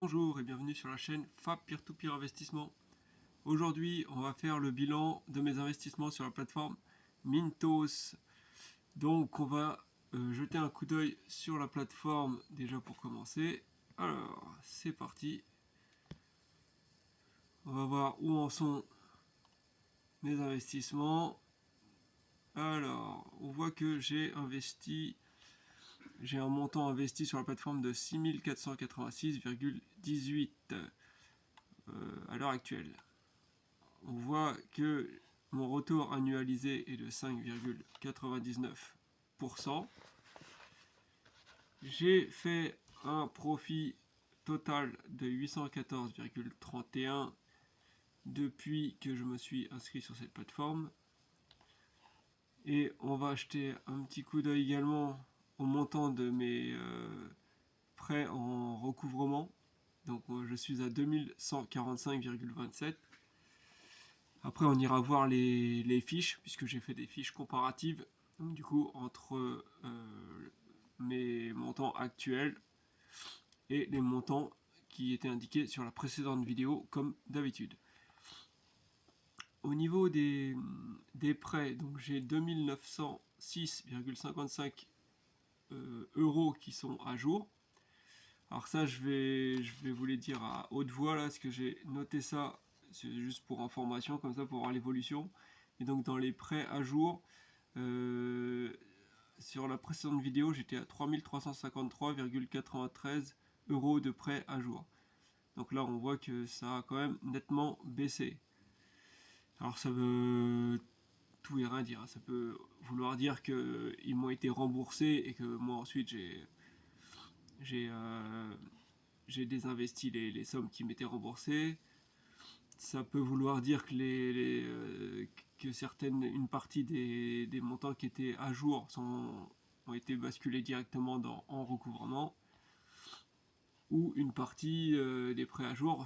Bonjour et bienvenue sur la chaîne Fab Peer-to-Peer Investissement. Aujourd'hui, on va faire le bilan de mes investissements sur la plateforme Mintos. Donc, on va jeter un coup d'œil sur la plateforme déjà pour commencer. Alors, c'est parti. On va voir où en sont mes investissements. Alors, on voit que j'ai un montant investi sur la plateforme de 6486,18 à l'heure actuelle. On voit que mon retour annualisé est de 5,99%. J'ai fait un profit total de 814,31 depuis que je me suis inscrit sur cette plateforme. Et on va jeter un petit coup d'œil également au montant de mes prêts en recouvrement. Donc je suis à 2145,27. Après, on ira voir les fiches, puisque j'ai fait des fiches comparatives, donc du coup, entre mes montants actuels et les montants qui étaient indiqués sur la précédente vidéo, comme d'habitude. Au niveau des prêts, donc j'ai 2906,55 euros qui sont à jour. Alors ça, je vais vous les dire à haute voix, là, parce que j'ai noté ça, c'est juste pour information, comme ça, pour voir l'évolution. Et donc, dans les prêts à jour, sur la précédente vidéo, j'étais à 3353,93 euros de prêts à jour. Donc là, on voit que ça a quand même nettement baissé. Alors ça veut tout et rien dire. Ça peut vouloir dire qu'ils m'ont été remboursés et que moi ensuite j'ai désinvesti les sommes qui m'étaient remboursées. Ça peut vouloir dire que une partie des montants qui étaient à jour ont été basculés directement en recouvrement, ou une partie des prêts à jour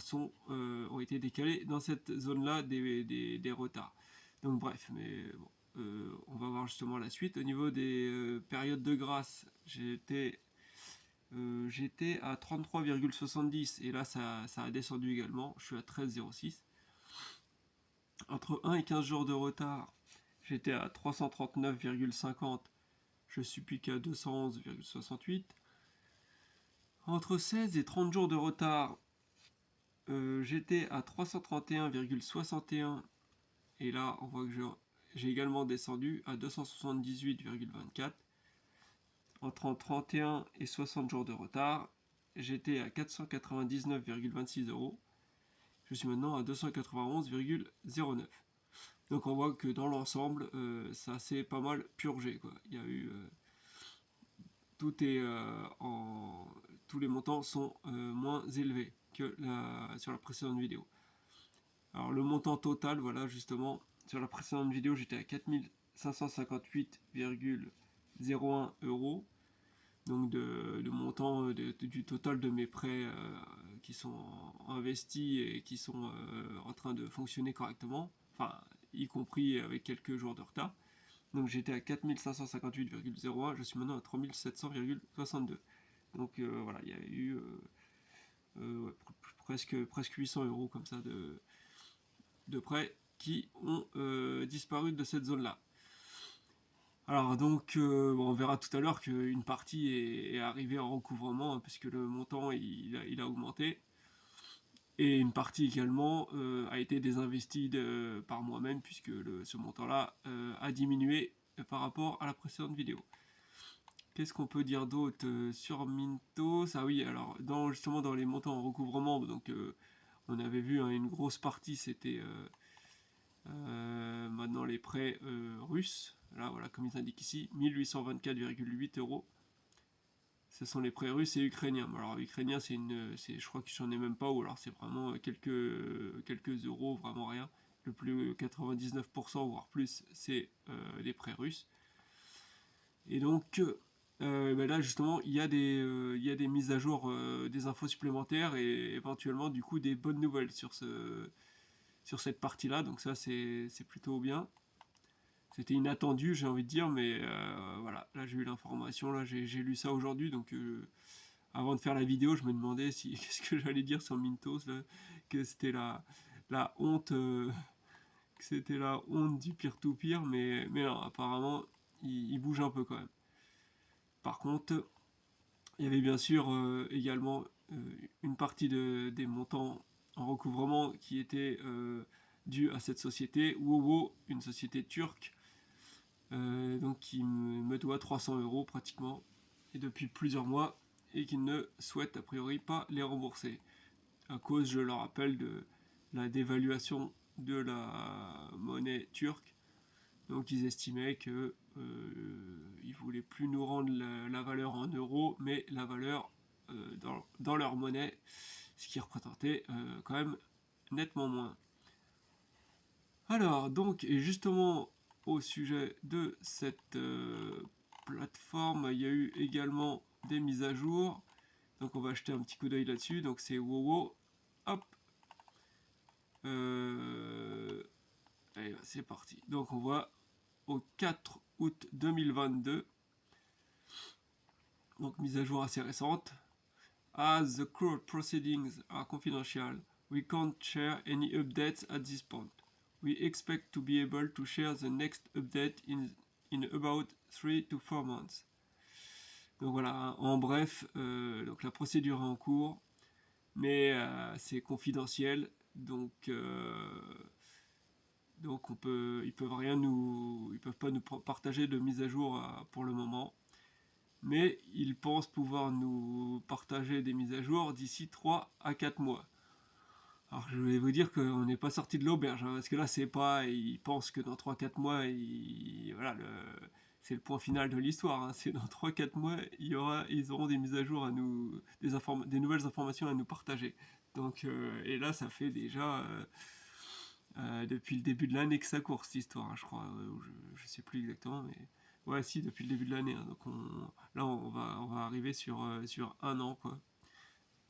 ont été décalés dans cette zone-là des retards. Donc bref, mais bon, on va voir justement la suite. Au niveau des périodes de grâce, j'étais à 33,70 et là ça a descendu également, je suis à 13,06. Entre 1 et 15 jours de retard, j'étais à 339,50, je suis plus qu'à 211,68. Entre 16 et 30 jours de retard, j'étais à 331,61 et là on voit que j'ai également descendu à 278,24. Entre 31 et 60 jours de retard, j'étais à 499,26 euros. Je suis maintenant à 291,09. Donc on voit que dans l'ensemble, ça s'est pas mal purgé, quoi. Il y a eu tous les montants sont moins élevés que sur la précédente vidéo. Alors le montant total, voilà, justement, sur la précédente vidéo, j'étais à 4558,01 euros. Donc le montant du total de mes prêts qui sont investis et qui sont en train de fonctionner correctement, enfin y compris avec quelques jours de retard. Donc j'étais à 4558,01, je suis maintenant à 3700,62. Donc voilà, il y a eu presque 800 euros comme ça de prêts qui ont disparu de cette zone-là. Alors donc bon, on verra tout à l'heure qu'une partie est arrivée en recouvrement, hein, puisque le montant il a augmenté. Et une partie également a été désinvestie par moi-même, puisque ce montant-là a diminué par rapport à la précédente vidéo. Qu'est-ce qu'on peut dire d'autre sur Mintos? Ah oui, alors justement dans les montants en recouvrement, donc on avait vu, hein, une grosse partie, c'était maintenant les prêts russes. Là, voilà, comme ils indiquent ici, 1824,8 euros. Ce sont les prêts russes et ukrainiens. Alors, ukrainien, je crois que j'en ai même pas, ou alors c'est vraiment quelques euros, vraiment rien. Le plus 99%, voire plus, c'est les prêts russes. Et donc, ben là, justement, il y a des mises à jour, des infos supplémentaires et éventuellement, du coup, des bonnes nouvelles sur cette partie-là. Donc ça, c'est plutôt bien. C'était inattendu, j'ai envie de dire, mais voilà, là j'ai eu l'information, là j'ai lu ça aujourd'hui, donc avant de faire la vidéo, je me demandais si qu'est-ce que j'allais dire sur Mintos, là, que c'était la honte, que c'était la honte du peer-to-peer, mais non, apparemment, il bouge un peu quand même. Par contre, il y avait bien sûr également une partie des montants en recouvrement qui était due à cette société, Wowo, une société turque, donc qui me doit 300 € pratiquement, et depuis plusieurs mois, et qui ne souhaite a priori pas les rembourser, à cause, je le rappelle, de la dévaluation de la monnaie turque. Donc ils estimaient que ils voulaient plus nous rendre la valeur en euros, mais la valeur dans leur monnaie, ce qui représentait quand même nettement moins. Alors, donc, et justement, au sujet de cette plateforme, il y a eu également des mises à jour. Donc, on va jeter un petit coup d'œil là-dessus. Donc, c'est Wowo. Hop. Allez, c'est parti. Donc, on voit au 4 août 2022. Donc, mise à jour assez récente. As the court proceedings are confidential, we can't share any updates at this point. We expect to be able to share the next update in about 3 to 4 months. Donc voilà, en bref, donc la procédure est en cours, mais c'est confidentiel, donc ils peuvent pas nous partager de mise à jour pour le moment. Mais ils pensent pouvoir nous partager des mises à jour d'ici 3 à 4 mois. Alors je vais vous dire qu'on n'est pas sorti de l'auberge, hein, parce que là c'est pas, ils pensent que dans 3-4 mois, voilà, c'est le point final de l'histoire, hein, c'est dans 3-4 mois, ils auront des mises à jour à nous, des nouvelles informations à nous partager. Donc, et là ça fait déjà depuis le début de l'année que ça court cette histoire, hein, je crois, je sais plus exactement, mais ouais si, depuis le début de l'année, hein, donc là on va arriver sur un an quoi,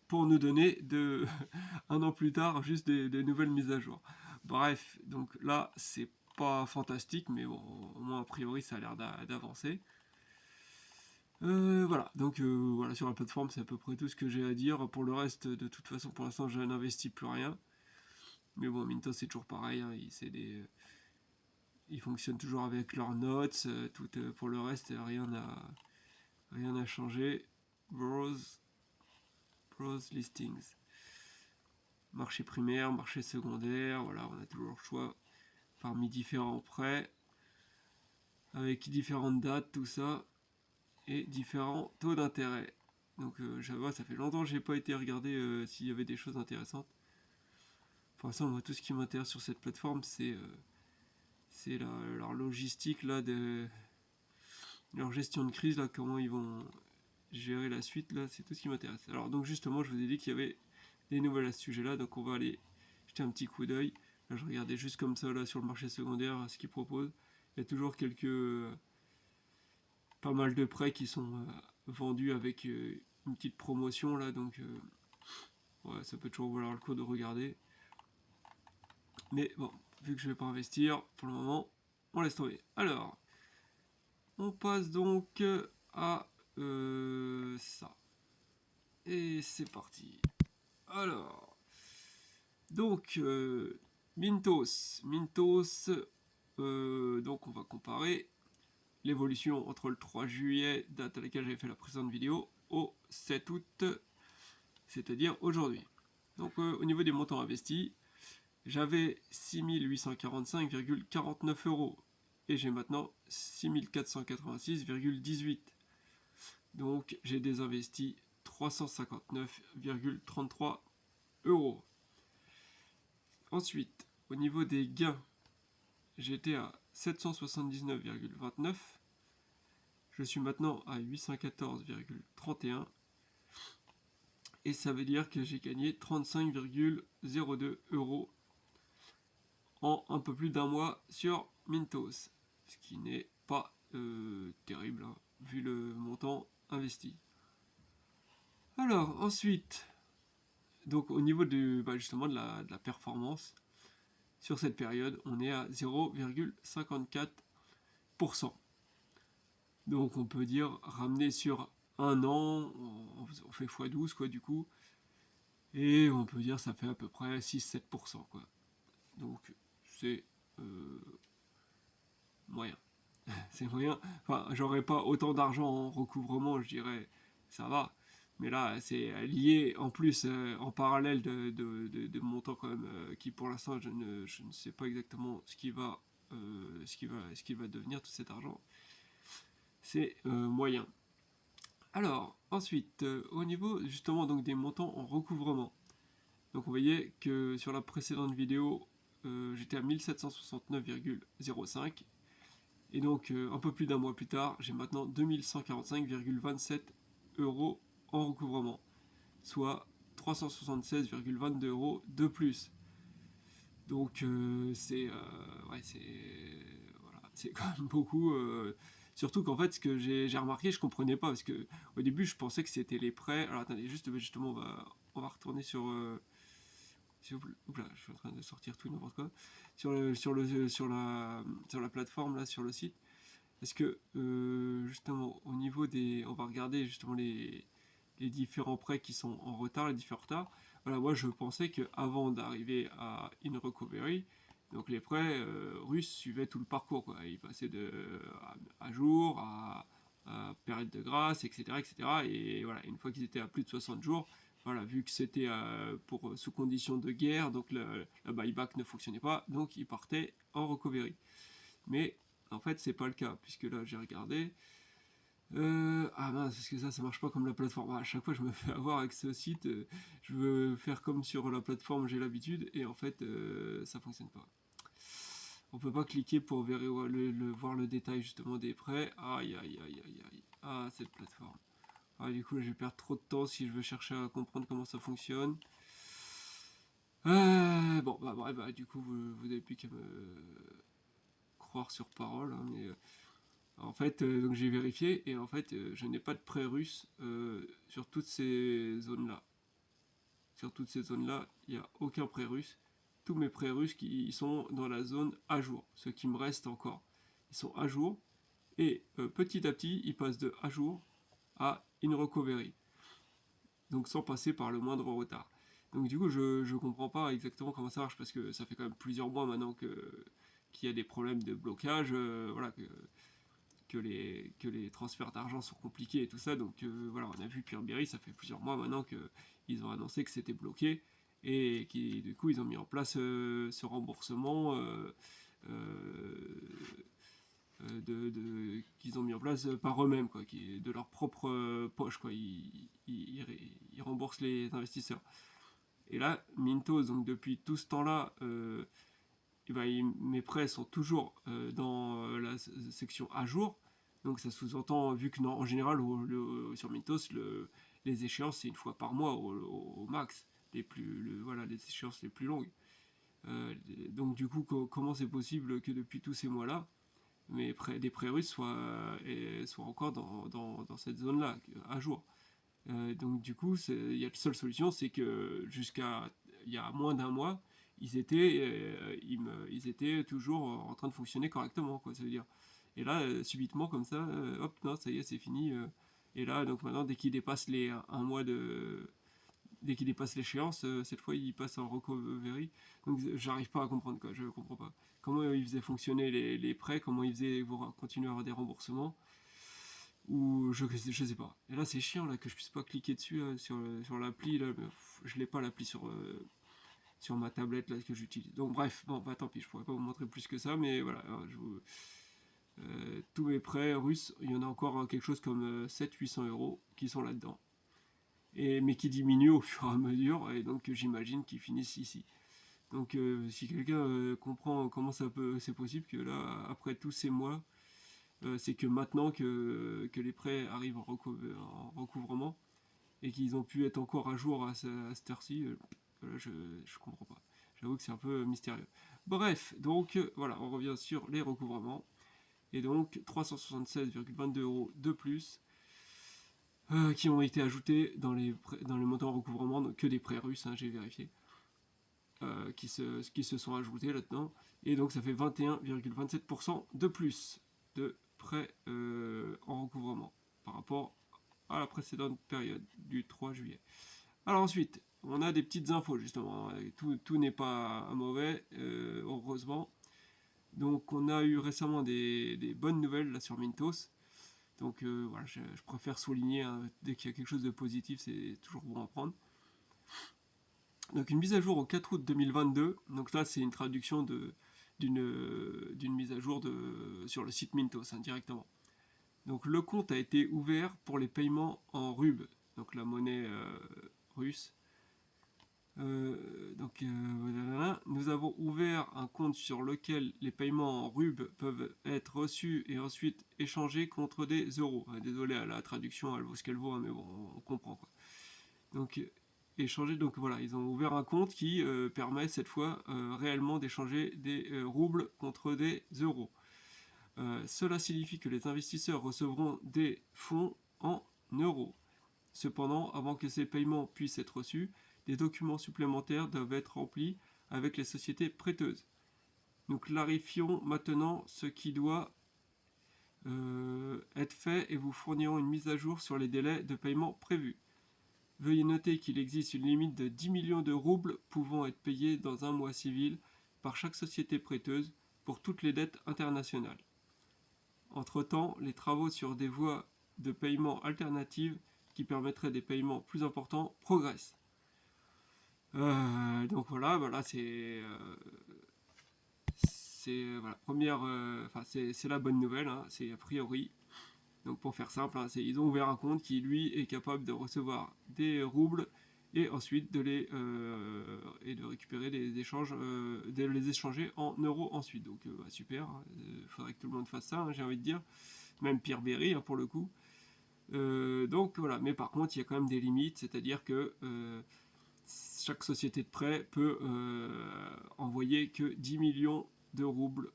pour nous donner un an plus tard juste des nouvelles mises à jour. Bref, donc là c'est pas fantastique, mais bon, au moins a priori ça a l'air d'avancer. Voilà, donc voilà, sur la plateforme c'est à peu près tout ce que j'ai à dire. Pour le reste, de toute façon pour l'instant je n'investis plus rien. Mais bon, Mintos c'est toujours pareil, hein, ils fonctionnent toujours avec leurs notes, pour le reste rien n'a changé. Browse listings. Marché primaire, marché secondaire, voilà, on a toujours le choix parmi différents prêts, avec différentes dates, tout ça, et différents taux d'intérêt. Donc je vois, ça fait longtemps que j'ai pas été regarder s'il y avait des choses intéressantes. Pour l'instant, moi, tout ce qui m'intéresse sur cette plateforme, c'est leur logistique, là, leur gestion de crise, là, comment ils vont gérer la suite, là, c'est tout ce qui m'intéresse. Alors donc justement, je vous ai dit qu'il y avait des nouvelles à ce sujet-là, donc on va aller jeter un petit coup d'œil. Là, je regardais juste comme ça là sur le marché secondaire ce qu'ils proposent. Il y a toujours pas mal de prêts qui sont vendus avec une petite promotion là, donc ouais, ça peut toujours valoir le coup de regarder. Mais bon, vu que je vais pas investir pour le moment, on laisse tomber. Alors, on passe donc à ça. Et c'est parti. Alors, donc, Mintos, donc on va comparer l'évolution entre le 3 juillet, date à laquelle j'avais fait la précédente vidéo, au 7 août, c'est-à-dire aujourd'hui. Donc au niveau des montants investis, j'avais 6845,49 € et j'ai maintenant 6486,18. Donc j'ai désinvesti 359,33 €. Ensuite, au niveau des gains, j'étais à 779,29. Je suis maintenant à 814,31. Et ça veut dire que j'ai gagné 35,02 € en un peu plus d'un mois sur Mintos. Ce qui n'est pas terrible, hein, vu le montant investi. Alors, ensuite, donc au niveau justement de la performance, sur cette période, on est à 0,54%. Donc on peut dire ramener sur un an, on fait x12 quoi du coup, et on peut dire ça fait à peu près 6-7% quoi. Donc c'est moyen. C'est moyen. Enfin, j'aurais pas autant d'argent en recouvrement, je dirais, ça va. Mais là, c'est lié en plus, en parallèle de montants quand même, qui pour l'instant, je ne sais pas exactement ce qui va devenir tout cet argent. C'est moyen. Alors, ensuite, au niveau justement donc des montants en recouvrement. Donc, on voyait que sur la précédente vidéo, j'étais à 1769,05. Et donc, un peu plus d'un mois plus tard, j'ai maintenant 2145,27 euros en recouvrement, soit 376,22 euros de plus. Donc, ouais, voilà, c'est quand même beaucoup. Surtout qu'en fait, ce que j'ai remarqué, je comprenais pas parce que au début, je pensais que c'était les prêts. Alors, attendez, justement, on va retourner Oula, je suis en train de sortir tout n'importe quoi. Sur la plateforme, là, sur le site. Parce que justement, au niveau des. On va regarder justement les différents prêts qui sont en retard, les différents retards. Voilà, moi je pensais qu'avant d'arriver à In Recovery, donc les prêts russes suivaient tout le parcours. Quoi. Ils passaient à jour, à période de grâce, etc., etc. Et voilà, une fois qu'ils étaient à plus de 60 jours, voilà, vu que c'était sous condition de guerre, donc la buyback ne fonctionnait pas, donc ils partaient en recovery. Mais en fait, c'est pas le cas, puisque là, j'ai regardé. Ah mince, parce que ça marche pas comme la plateforme. À chaque fois, je me fais avoir avec ce site. Je veux faire comme sur la plateforme, j'ai l'habitude, et en fait, ça fonctionne pas. On peut pas cliquer pour voir le détail justement des prêts. Aïe, aïe, aïe, aïe, aïe. Ah, cette plateforme. Ah, du coup, je vais perdre trop de temps si je veux chercher à comprendre comment ça fonctionne. Bon, bah, bref, du coup, vous avez plus qu'à me croire sur parole, hein, mais en fait, donc j'ai vérifié et en fait, je n'ai pas de prêt russe sur toutes ces zones-là. Sur toutes ces zones-là, il n'y a aucun prêt russe. Tous mes prêts russes qui sont dans la zone à jour, ceux qui me restent encore, ils sont à jour et petit à petit, ils passent de à jour à in recovery. Donc sans passer par le moindre retard. Donc du coup, je ne comprends pas exactement comment ça marche parce que ça fait quand même plusieurs mois maintenant qu'il y a des problèmes de blocage, voilà, que les transferts d'argent sont compliqués et tout ça. Donc voilà, on a vu Pierre ça fait plusieurs mois maintenant qu'ils ont annoncé que c'était bloqué et qui du coup ils ont mis en place ce remboursement qu'ils ont mis en place par eux-mêmes, quoi, qui est de leur propre poche, quoi. Ils remboursent les investisseurs. Et là, Mintos, donc depuis tout ce temps-là, et ben, mes prêts sont toujours dans la section à jour. Donc ça sous-entend, vu que en général sur Mintos, les échéances c'est une fois par mois au max, voilà, les échéances les plus longues. Donc du coup, comment c'est possible que depuis tous ces mois-là, des prêts russes soient encore dans cette zone-là, à jour. Donc du coup, la seule solution, c'est que jusqu'à il y a moins d'un mois, ils étaient toujours en train de fonctionner correctement, quoi, ça veut dire. Et là, subitement, comme ça, hop, non, ça y est, c'est fini. Et là, donc maintenant, dès qu'ils dépassent un mois dès qu'ils dépassent l'échéance, cette fois, ils passent en recovery. Donc j'arrive pas à comprendre, quoi, je comprends pas. Comment ils faisaient fonctionner les prêts, comment ils faisaient continuer à avoir des remboursements ou je sais pas. Et là c'est chiant là que je puisse pas cliquer dessus là, sur l'appli là, je l'ai pas l'appli sur ma tablette là que j'utilise. Donc bref, bon bah tant pis, je pourrais pas vous montrer plus que ça, mais voilà, tous mes prêts russes, il y en a encore quelque chose comme 700-800 euros qui sont là-dedans. Mais qui diminuent au fur et à mesure, et donc j'imagine qu'ils finissent ici. Donc si quelqu'un comprend comment c'est possible que là, après tous ces mois, c'est que maintenant que les prêts arrivent en recouvrement et qu'ils ont pu être encore à jour à cette heure-ci, voilà, je comprends pas. J'avoue que c'est un peu mystérieux. Bref, donc voilà, on revient sur les recouvrements. Et donc 376,22 euros de plus qui ont été ajoutés dans les montants en recouvrement, donc que des prêts russes, hein, j'ai vérifié, qui se sont ajoutés là-dedans. Et donc ça fait 21,27% de plus de prêts en recouvrement par rapport à la précédente période du 3 juillet. Alors ensuite, on a des petites infos justement. Tout n'est pas mauvais, heureusement. Donc on a eu récemment des bonnes nouvelles là sur Mintos. Donc voilà, je préfère souligner, hein, dès qu'il y a quelque chose de positif, c'est toujours bon à prendre. Donc une mise à jour au 4 août 2022. Donc là, c'est une traduction d'une mise à jour sur le site Mintos, hein, directement. Donc le compte a été ouvert pour les paiements en rub, donc la monnaie russe. Nous avons ouvert un compte sur lequel les paiements en rub peuvent être reçus et ensuite échangés contre des euros. Désolé à la traduction, elle vaut ce qu'elle vaut, hein, mais bon, on comprend quoi. Donc échanger, donc voilà, ils ont ouvert un compte qui permet cette fois réellement d'échanger des roubles contre des euros. Cela signifie que les investisseurs recevront des fonds en euros. Cependant, avant que ces paiements puissent être reçus, des documents supplémentaires doivent être remplis avec les sociétés prêteuses. Nous clarifions maintenant ce qui doit être fait et vous fournirons une mise à jour sur les délais de paiement prévus. Veuillez noter qu'il existe une limite de 10 millions de roubles pouvant être payés dans un mois civil par chaque société prêteuse pour toutes les dettes internationales. Entre-temps, les travaux sur des voies de paiement alternatives qui permettraient des paiements plus importants progressent. Donc voilà, c'est voilà, première, c'est la bonne nouvelle, hein, c'est a priori. Donc pour faire simple, hein, ils ont ouvert un compte qui lui est capable de recevoir des roubles et ensuite de récupérer des échanges, de les échanger en euros ensuite. Donc super, faudrait que tout le monde fasse ça, hein, j'ai envie de dire. Même Pierre Berry, hein, pour le coup. Donc voilà, mais par contre il y a quand même des limites, c'est-à-dire que chaque société de prêt peut envoyer que 10 millions de roubles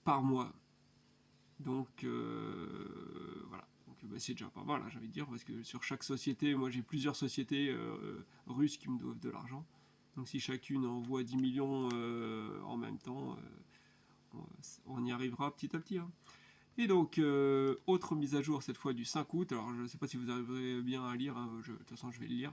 par mois. Donc voilà, c'est déjà pas mal, hein, j'ai envie de dire, parce que sur chaque société, moi j'ai plusieurs sociétés russes qui me doivent de l'argent. Donc si chacune envoie 10 millions en même temps, on y arrivera petit à petit, hein. Et donc, autre mise à jour cette fois du 5 août. Alors, je ne sais pas si vous arriverez bien à lire, hein, de toute façon, je vais le lire.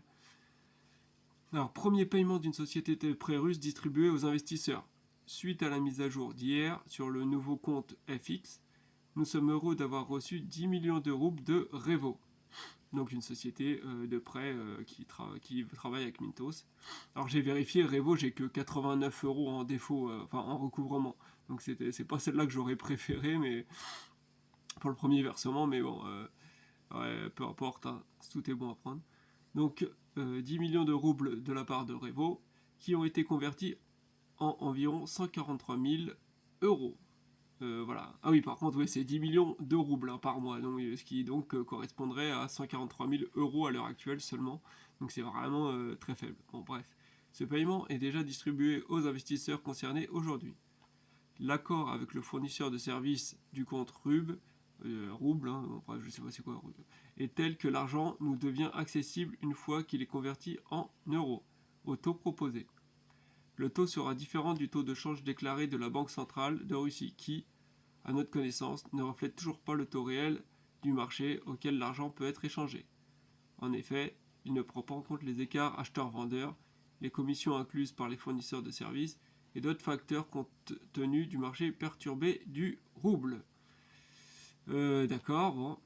Alors, premier paiement d'une société de prêt russe distribué aux investisseurs. Suite à la mise à jour d'hier sur le nouveau compte FX, nous sommes heureux d'avoir reçu 10 millions de roubles de Revo. Donc, une société de prêt qui travaille avec Mintos. Alors, j'ai vérifié, Revo, j'ai que 89 euros en défaut, en recouvrement. Donc, c'est pas celle-là que j'aurais préféré, mais pour le premier versement, mais bon, ouais, peu importe, hein, tout est bon à prendre. Donc 10 millions de roubles de la part de Revo qui ont été convertis en environ 143 000 euros. Voilà. Ah oui, par contre, oui, c'est 10 millions de roubles, hein, par mois, donc, ce qui donc correspondrait à 143 000 euros à l'heure actuelle seulement. Donc c'est vraiment très faible. Bon, bref. Ce paiement est déjà distribué aux investisseurs concernés aujourd'hui. L'accord avec le fournisseur de services du compte RUB, rouble, hein, bref, je sais pas c'est quoi, est tel que l'argent nous devient accessible une fois qu'il est converti en euros, au taux proposé. Le taux sera différent du taux de change déclaré de la Banque centrale de Russie qui, à notre connaissance, ne reflète toujours pas le taux réel du marché auquel l'argent peut être échangé. En effet, il ne prend pas en compte les écarts acheteurs-vendeurs, les commissions incluses par les fournisseurs de services et d'autres facteurs compte tenu du marché perturbé du rouble. D'accord, bon.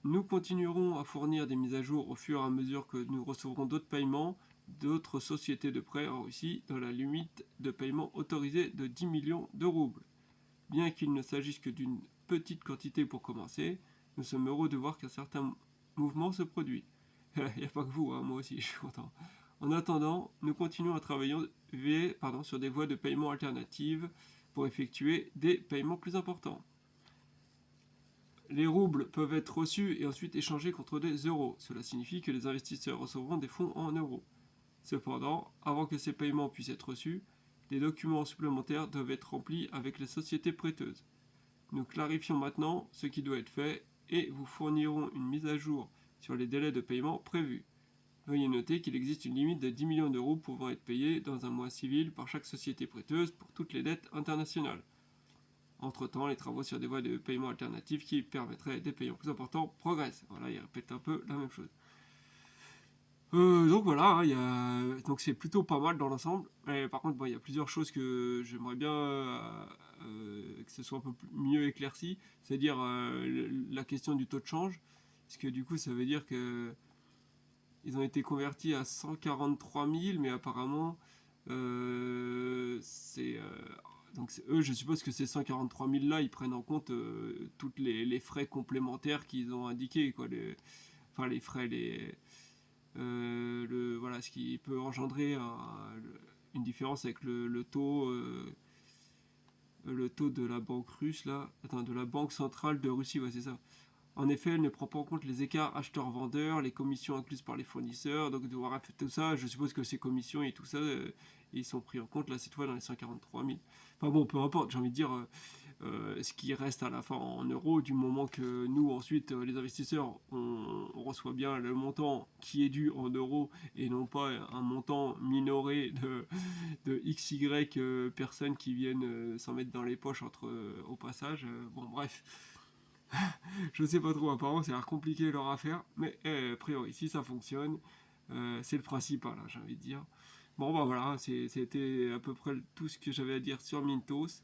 Nous continuerons à fournir des mises à jour au fur et à mesure que nous recevrons d'autres paiements d'autres sociétés de prêt en Russie dans la limite de paiement autorisée de 10 millions de roubles. Bien qu'il ne s'agisse que d'une petite quantité pour commencer, nous sommes heureux de voir qu'un certain mouvement se produit. Il n'y a pas que vous, hein, moi aussi je suis content. En attendant, nous continuons à travailler sur des voies de paiement alternatives pour effectuer des paiements plus importants. Les roubles peuvent être reçus et ensuite échangés contre des euros. Cela signifie que les investisseurs recevront des fonds en euros. Cependant, avant que ces paiements puissent être reçus, des documents supplémentaires doivent être remplis avec les sociétés prêteuses. Nous clarifions maintenant ce qui doit être fait et vous fournirons une mise à jour sur les délais de paiement prévus. Veuillez noter qu'il existe une limite de 10 millions d'euros pouvant être payés dans un mois civil par chaque société prêteuse pour toutes les dettes internationales. Entre-temps, les travaux sur des voies de paiement alternatives qui permettraient des paiements plus importants progressent. Voilà, il répète un peu la même chose. Donc voilà, donc c'est plutôt pas mal dans l'ensemble. Par contre, bon, il y a plusieurs choses que j'aimerais bien que ce soit un peu mieux éclairci. C'est-à-dire la question du taux de change. Parce que du coup, ça veut dire que ils ont été convertis à 143 000, mais apparemment, donc eux, je suppose que ces 143 000 là, ils prennent en compte tous les frais complémentaires qu'ils ont indiqués, quoi. Enfin, les frais, voilà, ce qui peut engendrer une différence avec le taux de la banque russe, là. Attends, de la banque centrale de Russie, ouais, c'est ça. En effet, elle ne prend pas en compte les écarts acheteurs-vendeurs, les commissions incluses par les fournisseurs. Donc, tout ça, je suppose que ces commissions et tout ça, ils sont pris en compte là cette fois dans les 143 000. Enfin bon, peu importe, j'ai envie de dire, ce qui reste à la fin en euros, du moment que nous, ensuite, les investisseurs, on reçoit bien le montant qui est dû en euros et non pas un montant minoré de XY personnes qui viennent s'en mettre dans les poches au passage. Bon, bref. Je sais pas trop, apparemment ça a l'air compliqué leur affaire, mais a priori si ça fonctionne, c'est le principal, hein, j'ai envie de dire. Bon bah voilà, c'était à peu près tout ce que j'avais à dire sur Mintos.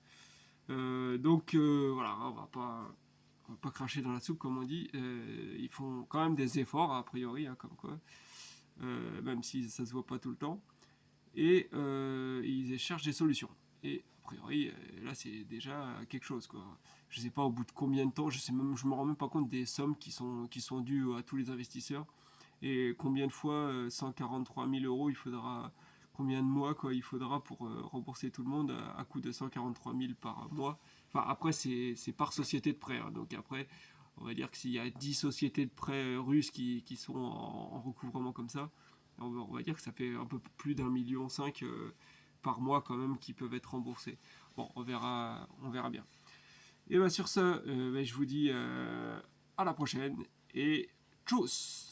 Donc voilà, on va pas cracher dans la soupe comme on dit. Ils font quand même des efforts a priori, hein, comme quoi, même si ça se voit pas tout le temps. Et ils cherchent des solutions. Et a priori, là c'est déjà quelque chose, quoi. Je sais pas au bout de combien de temps, je me rends même pas compte des sommes qui sont dues à tous les investisseurs et combien de fois 143 000 euros il faudra, combien de mois quoi il faudra pour rembourser tout le monde à coût de 143 000 par mois. Enfin après c'est par société de prêt, hein. Donc après on va dire que s'il y a 10 sociétés de prêt russes qui sont en recouvrement comme ça, on va dire que ça fait un peu plus d'1,5 million par mois quand même qui peuvent être remboursés. Bon, on verra bien. Et bien sur ce, je vous dis à la prochaine et tchuss.